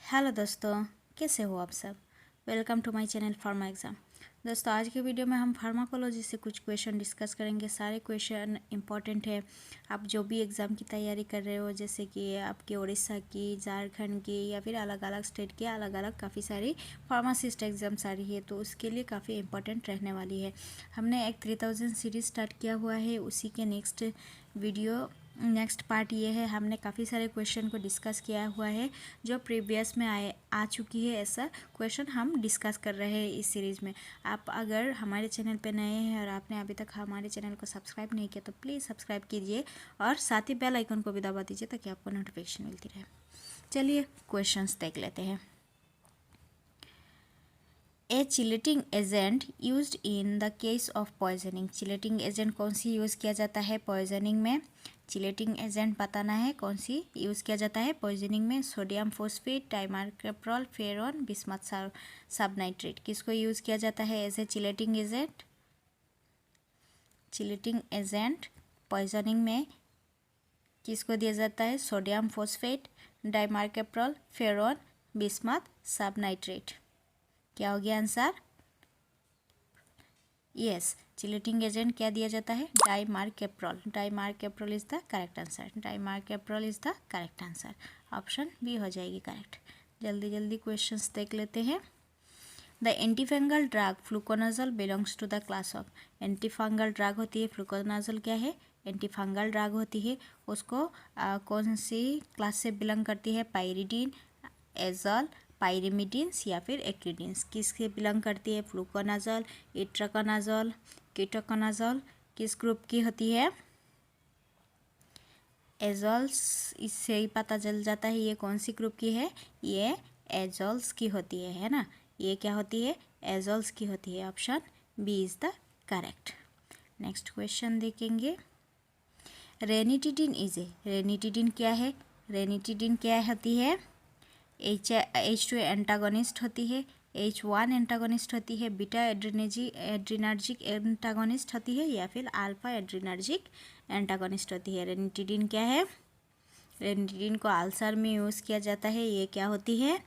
Hello दोस्तों, कैसे हो आप सब। Welcome to my channel pharma exam. दोस्तों, आज के वीडियो में हम फार्माकोलॉजी से कुछ क्वेश्चन डिस्कस करेंगे। सारे क्वेश्चन इंपॉर्टेंट है। आप जो भी एग्ज़ाम की तैयारी कर रहे हो, जैसे कि आपके उड़ीसा की, झारखंड की या फिर अलग अलग स्टेट के अलग अलग काफ़ी सारी फार्मासिस्ट एग्ज़ाम्स आ रही है, तो उसके लिए काफ़ी इंपॉर्टेंट रहने वाली है। हमने एक 3000 सीरीज़ स्टार्ट किया हुआ है, उसी के नेक्स्ट पार्ट ये है। हमने काफ़ी सारे क्वेश्चन को डिस्कस किया हुआ है जो प्रीवियस में आ चुकी है। ऐसा क्वेश्चन हम डिस्कस कर रहे हैं इस सीरीज़ में। आप अगर हमारे चैनल पे नए हैं और आपने अभी तक हमारे चैनल को सब्सक्राइब नहीं किया तो प्लीज़ सब्सक्राइब कीजिए और साथ ही बेल आइकन को भी दबा दीजिए ताकि आपको नोटिफिकेशन मिलती रहे। चलिए क्वेश्चंस देख लेते हैं। A chelating agent used in the case of poisoning. Chelating agent कौन सी यूज़ किया जाता है पॉइजनिंग में? चिलेटिंग एजेंट बताना है कौन सी यूज़ किया जाता है पॉइजनिंग में। Sodium phosphate, dimercaprol, ferron, bismuth subnitrate. किसको यूज़ किया जाता है as a chelating agent? Chelating agent poisoning में किसको दिया जाता है? Sodium phosphate, dimercaprol, ferron, bismuth subnitrate. क्या हो गया आंसर? यस, चिलेटिंग एजेंट क्या दिया जाता है? Dimercaprol. Dimercaprol is the correct answer. Dimercaprol is the correct answer. Option B हो जाएगी करेक्ट। जल्दी जल्दी क्वेश्चंस देख लेते हैं। The antifungal drug fluconazole belongs to the class of. Antifungal drug होती है, फ्लूकोनाजोल क्या है? एंटीफंगल ड्रग होती है। उसको कौन सी क्लास से बिलोंग करती है? पायरिडीन, एजोल, पायरिमिडीन्स या फिर एक्रिडीन्स। किससे बिलोंग करती है? फ्लूकोनाजोल, इट्राकोनाजोल, कीटोकोनाजोल किस ग्रुप की होती है? एजोल्स। इससे ही पता चल जाता है ये कौन सी ग्रुप की है। ये एजोल्स की होती है ना। ये क्या होती है? एजोल्स की होती है। Option B is the correct. Next question देखेंगे। रेनिटिडिन रेनिटिडिन क्या है? रेनिटिडिन क्या होती है? H2 एंटागोनिस्ट होती है, H1 एंटागोनिस्ट होती है, बीटा एड्रीनर्जिक एंटागोनिस्ट होती है या फिर अल्फा एड्रीनर्जिक एंटागोनिस्ट होती है। रेनिटिडिन क्या है? रेनिटिडिन को अल्सर में यूज़ किया जाता है। ये क्या होती है?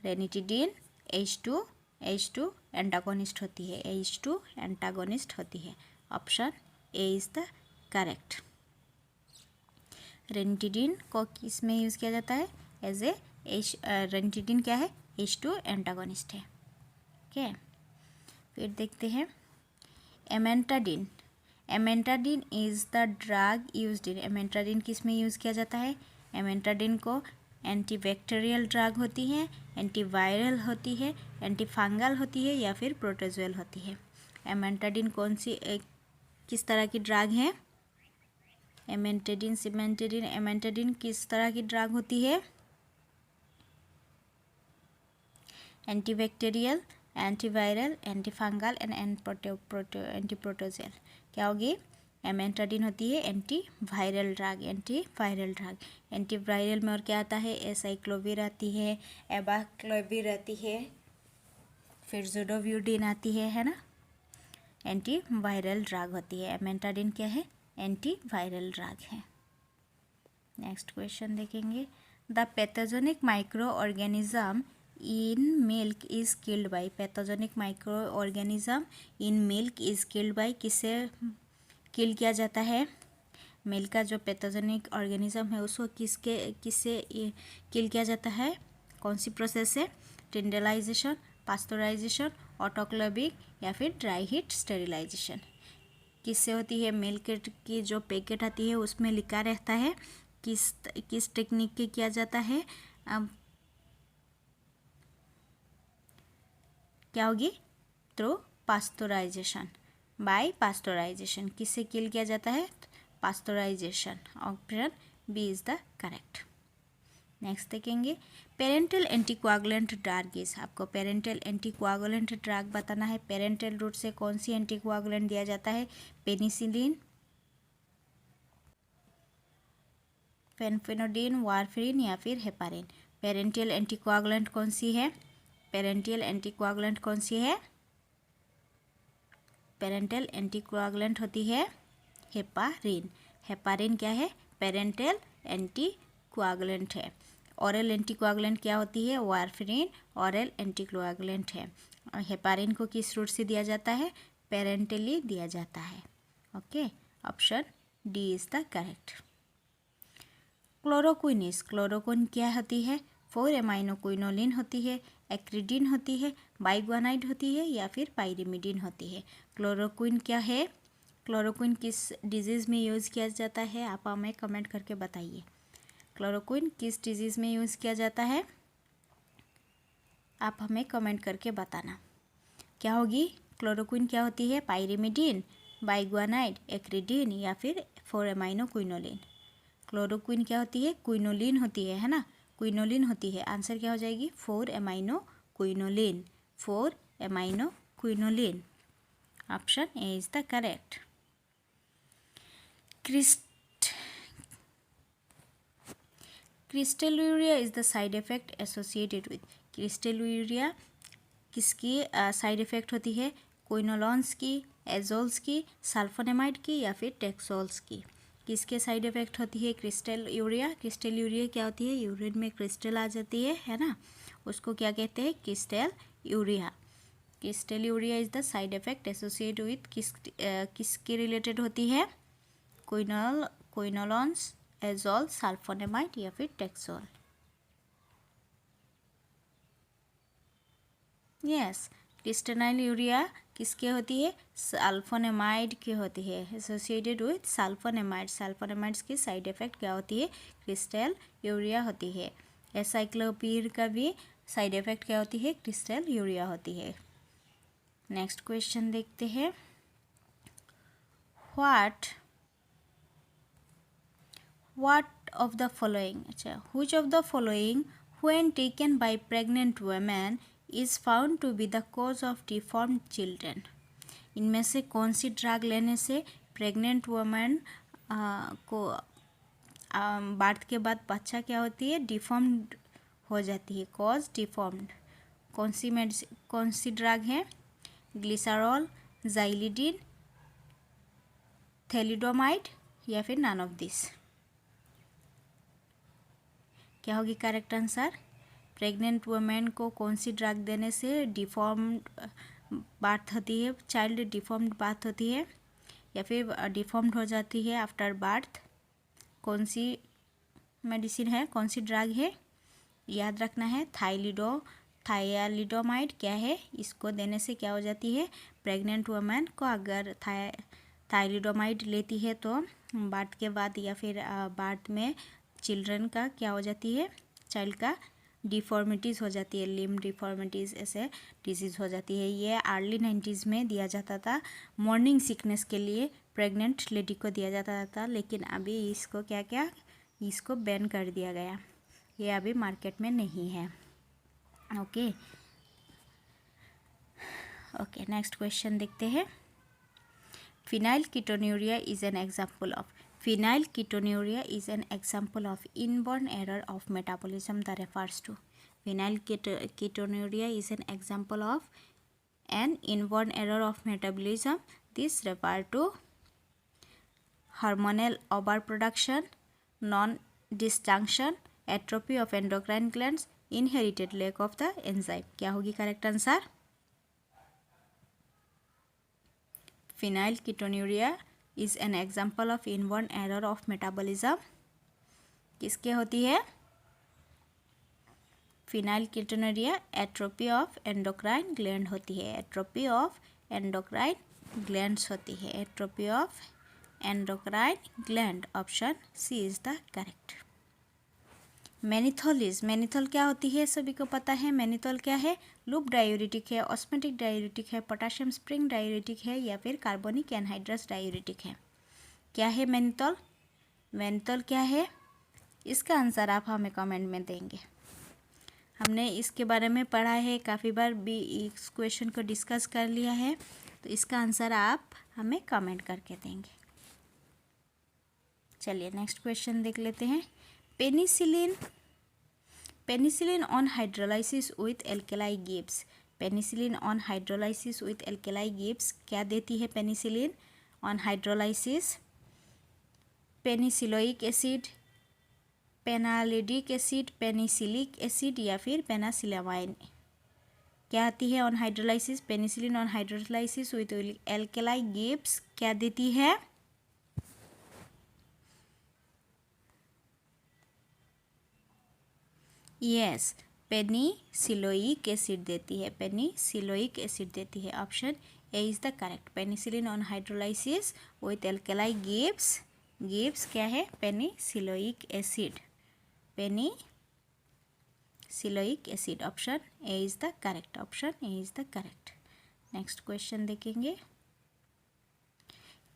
रेनिटिडिन H2 एंटागोनिस्ट होती है। H2 एंटागोनिस्ट होती है। Option A is the correct. Ranitidine को किस में यूज़ किया जाता है? एज ए रेनिटिडिन क्या है? H2 एंटागोनिस्ट है। ओके, फिर देखते हैं amantadine. Amantadine is the drug used in. Amantadine किस में यूज़ किया जाता है? एमेंटाडिन को एंटीबैक्टीरियल ड्रग होती है, एंटीवायरल होती है, एंटीफंगल होती है या फिर प्रोटोजोअल होती है। एमेंटाडिन कौन सी किस तरह की ड्रग है? एमेंटाडिन किस तरह की ड्रग होती है? Antibacterial, antiviral, antifungal and antiprotozoal. क्या होगी? एमेंटाडिन होती है एंटीवायरल ड्रग। एंटीवायरल में और क्या आता है? एसाइक्लोविर आती है, एबाक्लोविर आती है, फिर जोडोव्यूडिन आती है ना। एंटीवायरल ड्रग होती है। एमेंटाडिन क्या है? एंटीवायरल ड्रग है। नेक्स्ट क्वेश्चन देखेंगे। The pathogenic micro organism in milk is killed by. Pathogenic micro organism in milk is killed by. किससे किल किया जाता है? मिल्क का जो पैथोजेनिक ऑर्गेनिज्म है उसको किससे किल किया जाता है? कौन सी प्रोसेस से? टिंडलाइजेशन, पास्चराइजेशन, ऑटोक्लेविंग या फिर ड्राई हीट स्टेरिलाइजेशन। किससे होती है? मिल्क की जो पैकेट आती है उसमें लिखा रहता है किस टेक्निक के किया जाता है। अब क्या होगी? Through pasteurization, by pasteurization. किससे किल किया जाता है? Pasteurization. Option B is the correct. Next देखेंगे। Parenteral anticoagulant drug is. आपको पेरेंटल एंटीकोआगुलेंट ड्रग बताना है। पेरेंटल रूट से कौन सी एंटीकोआगुलेंट दिया जाता है? पेनिसिलिन, फेनफेनोडिन, वारफेरिन या फिर हेपारिन। पेरेंटल एंटीकोआगुलेंट कौन सी है? पेरेंटल एंटीकोआगुलेंट कौन सी है? पेरेंटल एंटीकोआगुलेंट होती है हेपारिन। हेपारिन क्या है? पेरेंटल एंटीकोआगुलेंट है। ओरल एंटीकोआगुलेंट क्या होती है? वारफेरिन ओरल एंटीकोआगुलेंट है। और हेपारिन को किस रूट से दिया जाता है? पेरेंटली दिया जाता है। Okay, option D is the correct. Chloroquines, chloroquine क्या होती है? 4 एमाइनो क्विनोलिन होती है, एक्रिडिन होती है, बाइग्वानाइड होती है या फिर पाइरिमिडिन होती है। क्लोरोक्विन क्या है? क्लोरोक्विन किस डिजीज़ में यूज़ किया जाता है? आप हमें कमेंट करके बताइए। क्लोरोक्विन किस डिजीज़ में यूज़ किया जाता है? आप हमें कमेंट करके बताना। क्या होगी? क्लोरोक्विन क्या होती है? पाइरिमिडिन, बाइग्वानाइड, एक्रिडिन या फिर 4 एमाइनो क्विनोलिन। क्लोरोक्विन क्या होती है? क्विनोलिन होती है ना? क्विनोलिन होती है। आंसर क्या हो जाएगी? 4 amino quinoline, 4 amino quinoline. Option A is the correct. Crystalluria is the side effect associated with. Crystalluria किसकी साइड इफेक्ट होती है? क्विनोलॉन्स की, एजोल्स की, सल्फोनेमाइड की या फिर टेक्सोल्स की। किसके साइड इफेक्ट होती है क्रिस्टल यूरिया? क्रिस्टल यूरिया क्या होती है? यूरिन में क्रिस्टल आ जाती है ना? उसको क्या कहते हैं? Crystal urea. Crystal urea is the side effect associate with किसके रिलेटेड होती है? क्विनोलॉन्स, एजोल, सल्फोनेमाइड या फिर टेक्सोल। यस, क्रिस्टनाइल यूरिया किसके होती है? सल्फोनेमाइड की होती है, एसोसिएटेड विथ सल्फोनेमाइड। सल्फोनेमाइड्स की साइड इफेक्ट क्या होती है? क्रिस्टल यूरिया होती है। एसाइक्लोपीर का भी साइड इफेक्ट क्या होती है? क्रिस्टल यूरिया होती है। नेक्स्ट क्वेश्चन देखते हैं। व्हाट ऑफ द फॉलोइंग, अच्छा, which of the following when taken by pregnant women is found to be the cause of deformed children. इनमें से कौन सी ड्रग लेने से प्रेग्नेंट वुमेन को बर्थ के बाद बच्चा क्या होती है? डिफॉर्म्ड हो जाती है, कॉज डिफॉर्म्ड। कौन सी ड्रग है? ग्लिसरॉल, जाइलिडिन, थैलिडोमाइड या फिर नन ऑफ दिस। क्या होगी करेक्ट आंसर? प्रेग्नेंट वुमेन को कौन सी ड्रग देने से डिफॉर्म्ड बर्थ होती है? चाइल्ड डिफॉर्म्ड बर्थ होती है या फिर डिफॉर्म्ड हो जाती है आफ्टर बर्थ? कौन सी मेडिसिन है? कौन सी ड्रग है? याद रखना है, थाइलिडोमाइड क्या है? इसको देने से क्या हो जाती है? प्रेग्नेंट वुमेन को अगर थाइलिडोमाइड लेती है तो बर्थ के बाद या फिर बर्थ में चिल्ड्रन का क्या हो जाती है? चाइल्ड का डिफॉर्मिटीज़ हो जाती है, लिम्ब डिफॉर्मिटीज़ ऐसे डिजीज़ हो जाती है। ये अर्ली 90s में दिया जाता था, मॉर्निंग सिकनेस के लिए प्रेग्नेंट लेडी को दिया जाता था, लेकिन अभी इसको बैन कर दिया गया। ये अभी मार्केट में नहीं है। ओके, नेक्स्ट क्वेश्चन देखते हैं। Phenylketonuria is an example of inborn error of metabolism that refers to. Phenylketonuria is an example of an inborn error of metabolism. This refers to hormonal overproduction, non-disjunction, atrophy of endocrine glands, inherited lack of the enzyme. क्या होगी correct answer? Phenylketonuria is an example of inborn error of metabolism. किसके होती है? Phenylketonuria atrophy of endocrine gland होती है, atrophy of endocrine glands होती है, atrophy of endocrine gland. Option C is the correct. Mannitol क्या होती है? सभी को पता है। मैनिथोल क्या है? लूप डायूरेटिक है, ऑस्मेटिक डायूरेटिक है, पोटाशियम स्प्रिंग डायूरेटिक है या फिर कार्बोनिक एनहाइड्रस डायूरेटिक है। क्या है मैनिथोल क्या है? इसका आंसर आप हमें कमेंट में देंगे। हमने इसके बारे में पढ़ा है, काफ़ी बार भी इस क्वेश्चन को डिस्कस कर लिया है, तो इसका आंसर आप हमें कमेंट करके देंगे। चलिए नेक्स्ट क्वेश्चन देख लेते हैं। Penicillin on hydrolysis with alkali gives. Penicillin on hydrolysis with alkali gives क्या देती है? Penicillin on hydrolysis penicilloic acid, penaldic acid, penicillic acid या फिर पेनासिलामाइन। क्या आती है on hydrolysis? Penicillin on hydrolysis with alkali gives क्या देती है? यस, पेनिसिलोइक एसिड देती है, पेनिसिलोइक एसिड देती है। Option A is the correct. Penicillin on hydrolysis with alkali gives क्या है? Penicilloic acid, penicilloic acid. Option A is the correct, option A is the correct. Next question देखेंगे।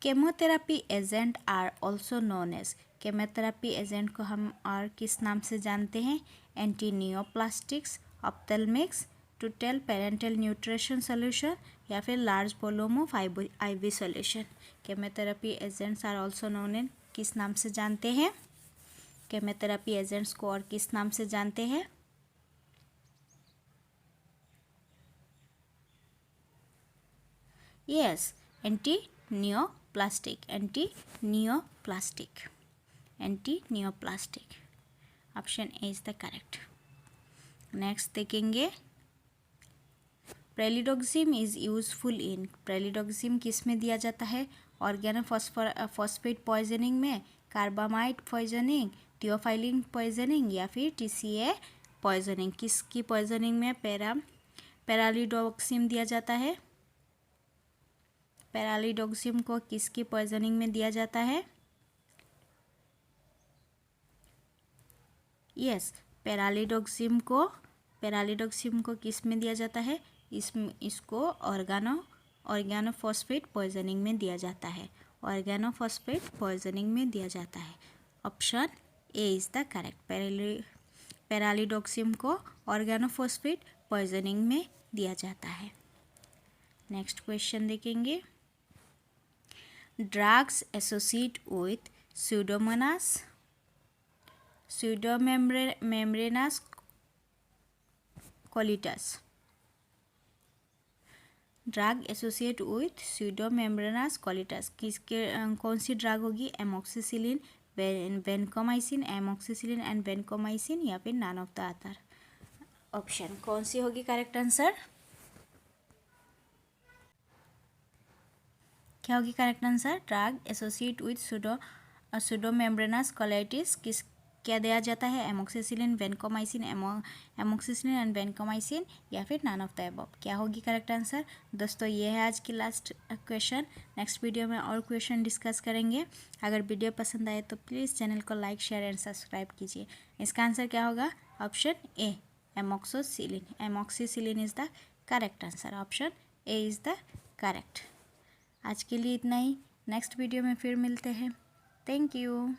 Chemotherapy agent are also known as. Chemotherapy agent को हम और किस नाम से जानते हैं? Antineoplastics, ophthalmics, total parenteral nutrition solution या फिर large volume of IV solution. Chemotherapy agents are also known as किस नाम से जानते हैं? केमोथेरापी एजेंट्स को और किस नाम से जानते हैं? Yes, anti neoplastic, anti neoplastic, anti neoplastic. Option A is the correct. Next देखेंगे। प्रेलिडोक्सिम इज यूजफुल इन। प्रेलिडोक्सिम किस में दिया जाता है? ऑर्गेनोफॉस्फेट पॉइजनिंग में, कार्बामाइट पॉइजनिंग, थियोफाइलिन पॉइजनिंग या फिर TCA पॉइजनिंग। किसकी पॉइजनिंग में पैरालिडोक्सिम दिया जाता है? पैरालिडोक्सिम को किसकी पॉइजनिंग में दिया जाता है? यस, पैरालिडोक्सिम को किस में दिया जाता है? इसको ऑर्गेनोफॉस्फेट पॉइजनिंग में दिया जाता है, ऑर्गेनोफॉस्फेट पॉइजनिंग में दिया जाता है। Option A is the correct. Pralidoxime को ऑर्गेनोफॉस्फेट पॉइजनिंग में दिया जाता है। नेक्स्ट क्वेश्चन देखेंगे। Drugs associate with Pseudomonas colitis। Drug associate with Pseudomonas colitis किसके कौन सी ड्रग होगी? Amoxicillin, vancomycin, amoxicillin and vancomycin या फिर none of the other. Option कौन सी होगी करेक्ट आंसर? क्या होगी correct answer? Drug associate with Pseudomonas colitis किस क्या दिया जाता है? Amoxicillin, vancomycin, amoxicillin and vancomycin या फिर नन ऑफ द अबव। क्या होगी करेक्ट आंसर? दोस्तों ये है आज की लास्ट क्वेश्चन। नेक्स्ट वीडियो में और क्वेश्चन डिस्कस करेंगे। अगर वीडियो पसंद आए तो प्लीज़ चैनल को लाइक, शेयर एंड सब्सक्राइब कीजिए। इसका आंसर क्या होगा? Option A, amoxicillin. Amoxicillin is the correct answer. Option A is the correct. आज के लिए इतना ही। नेक्स्ट वीडियो में फिर मिलते हैं। Thank you.